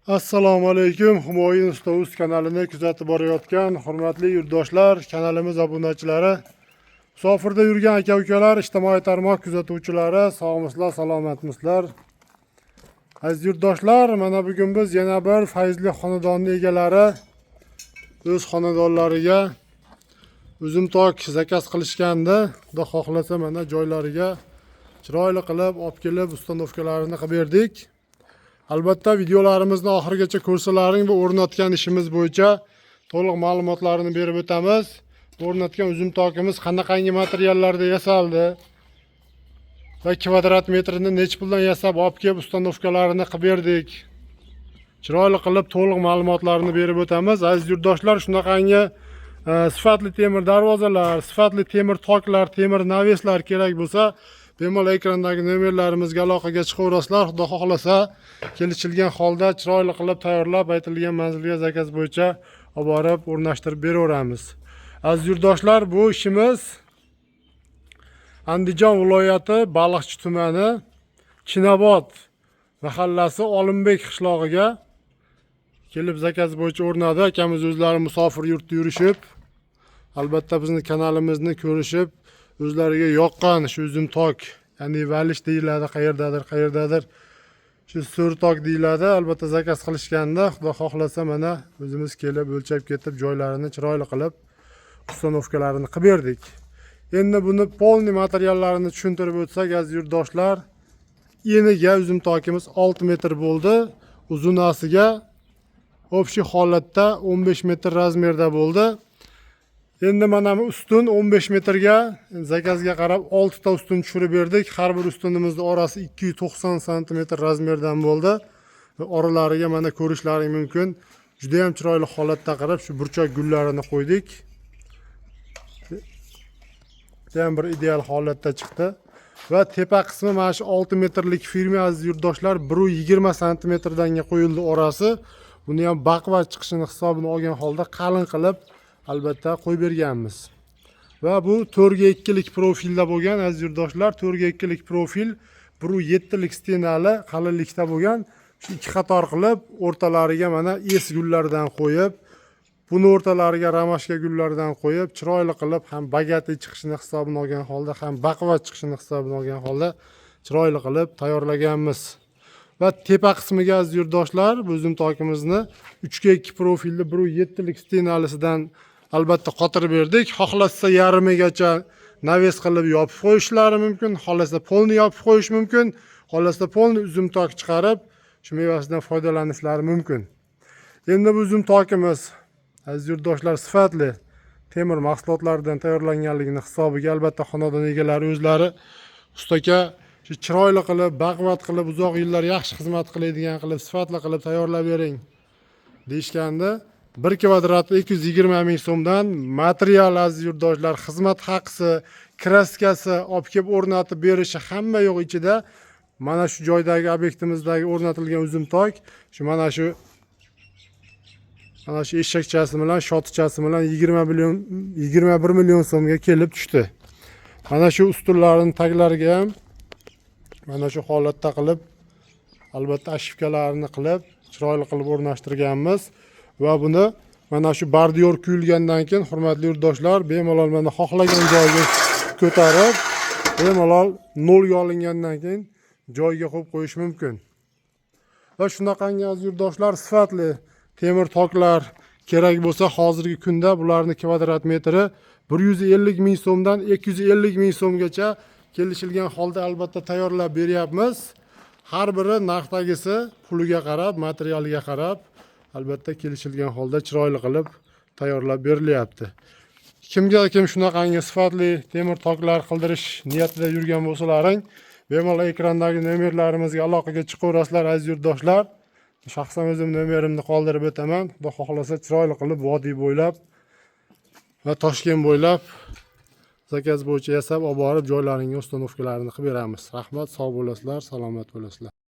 Assalomu alaykum. Humoyin Usta Uz kanalini kuzatib borayotgan hurmatli yurtdoshlar, kanalimiz obunachilari, musofirda yurgan aka-ukalar, ijtimoiy tarmoq kuzatuvchilari, sog'misizlar, salomatmisizlar. Aziz yurtdoshlar, mana bugun biz yana bir fayzli xonadonning egalari o'z xonadonlariga uzum-tok zakaz qilishganda, xudo xohlasa mana joylariga chiroyli qilib olib kelib ustanovkalarini qilib berdik. Albatta videolarimizni oxirigacha ko'rsalaring va o'rnatgan ishimiz bo'yicha to'liq ma'lumotlarni berib o'tamiz. O'rnatgan uzum tokimiz qanaqangi materiallarda yasaldi va kvadrat metrini necha puldan yasab olib kelib ustanovkalarini qilib berdik. Chiroyli qilib to'liq ma'lumotlarni berib o'tamiz. Aziz yurtdoshlar, shunaqangi sifatli temir darvozalar, sifatli temir toklar, temir naveslar kerak bo'lsa, bemalol ekrandagi nomerlarimizga aloqaga chiqaverasizlar. Xudo xohlasa, kelishilgan holda chiroyli qilib tayyorlab, aytilgan manzilga zakaz bo'yicha olib borib o'rnashtirib beraveramiz. Aziz yurtdoshlar, bu ishimiz Andijon viloyati Baliqchi tumani Chinobod mahallasi Olimbek qishlog'iga kelib zakaz bo'yicha o'rnadi. Akamiz o'zlari musofir yurtda yurishib, albatta bizni kanalimizni ko'rishib, o'zlariga yoqqan shu uzum tok, ya'ni valish deyiladi, qayerdadir shu so'r tok deyiladi. Albatta zakaz qilishganda, xudo xohlasa mana o'zimiz kelib o'lchab ketib, joylarini chiroyli qilib, ustanovkalarini qilib berdik. Endi buni polni materiallarini tushuntirib o'tsak, aziz yurtdoshlar, eniga uzum tokimiz 6 metr bo'ldi, uzunasiga общий holatda 15 metr razmerda bo'ldi. Endi mana bu ustun 15 metrga zakazga qarab 6 ta ustun tushirib berdik. Har bir ustunimizning orasi 290 cm razmerdan bo'ldi. Va oralariga mana ko'rishlaring mumkin. Juda ham chiroyli holatda qarab shu burchak gullarini qo'ydik. Juda ham bir ideal holatda chiqdi. Va tepa qismi mana shu 6 metrlik firma aziz yurtdoshlar 120 cm danga qo'yildi orasi. Buni ham baquvvat chiqishini hisobini olgan holda qalin qilib albatta qo'yib berganmiz. Va bu 4x2 lik profilda bo'lgan aziz yurtdoshlar, 4x2 lik profil 1.7 lik stenali qalinlikda bo'lgan. Shu ikki qator qilib o'rtalariga mana es gullardan qo'yib, buni o'rtalariga ramashka gullardan qo'yib, chiroyli qilib ham bagati chiqishini hisobini olgan holda, ham baquvvat chiqishini hisobini olgan holda chiroyli qilib tayyorlaganmiz. Va tepa qismiga aziz yurtdoshlar, bu uzum tokimizni 3x2 profilli 1.7 lik stenalisidan albatta qotirib berdik. Xohlasa yarmigacha naves qilib yopib qo'yishlari mumkin, xohlasa polni yopib qo'yish mumkin, xohlasa polni uzum tok chiqarib shu mevasidan foydalanishlari mumkin. Endi bu uzum tokimiz aziz yurtdoshlar sifatli temir mahsulotlardan tayyorlanganligini hisobiga albatta xonadon egalari o'zlari ustaka shu chiroyli qilib, baquvvat qilib, uzoq yillar yaxshi xizmat qiladigan qilib, sifatli qilib tayyorlab bering deyishganda 1 kvadrati 220 ming so'mdan material aziz yurtdoshlar, xizmat haqisi, kraskasi olib kelib o'rnatib berishi hamma yo'q ichida mana shu joydagi obyektimizdagi o'rnatilgan uzum tok, shu mana shu eshakchasi bilan, shotichasi bilan 21 million so'mga kelib tushdi. Mana shu ustunlarning taglariga ham mana shu holatda qilib, albatta ashifkalarini qilib, chiroyli qilib o'rnashtirganmiz. Va buni mana shu bordiyor kuyilgandan keyin hurmatli yurtdoshlar, bemalol mana xohlagan joyga ko'tarib, bemalol nolga olingandan keyin joyiga qo'yib qo'yish mumkin. Va shunaqangi aziz yurtdoshlar, sifatli temir toklar kerak bo'lsa, hozirgi kunda bularning kvadrat metri 150 ming so'mdan 250 ming so'mgacha kelishilgan holda albatta tayyorlab beryapmiz. Har biri narxdagisi puliga qarab, materialiga qarab albatta kelishilgan holda chiroyli qilib tayyorlab berilyapti. Kim shunaqangi sifatli temir toklar qildirish niyatida yurgan bo'lsalaring, bemalol ekrandagi nomerlarimizga aloqaga chiqaverasizlar aziz yurtdoshlar. Shaxsan o'zim nomerimni qoldirib o'taman. Xudo xohlasa chiroyli qilib vodiy bo'ylab va Toshkent bo'ylab zakaz bo'yicha yasab olib borib joylaringga ustanovkalarini qilib beramiz. Rahmat, sog' bo'lasizlar, salomat bo'lasizlar.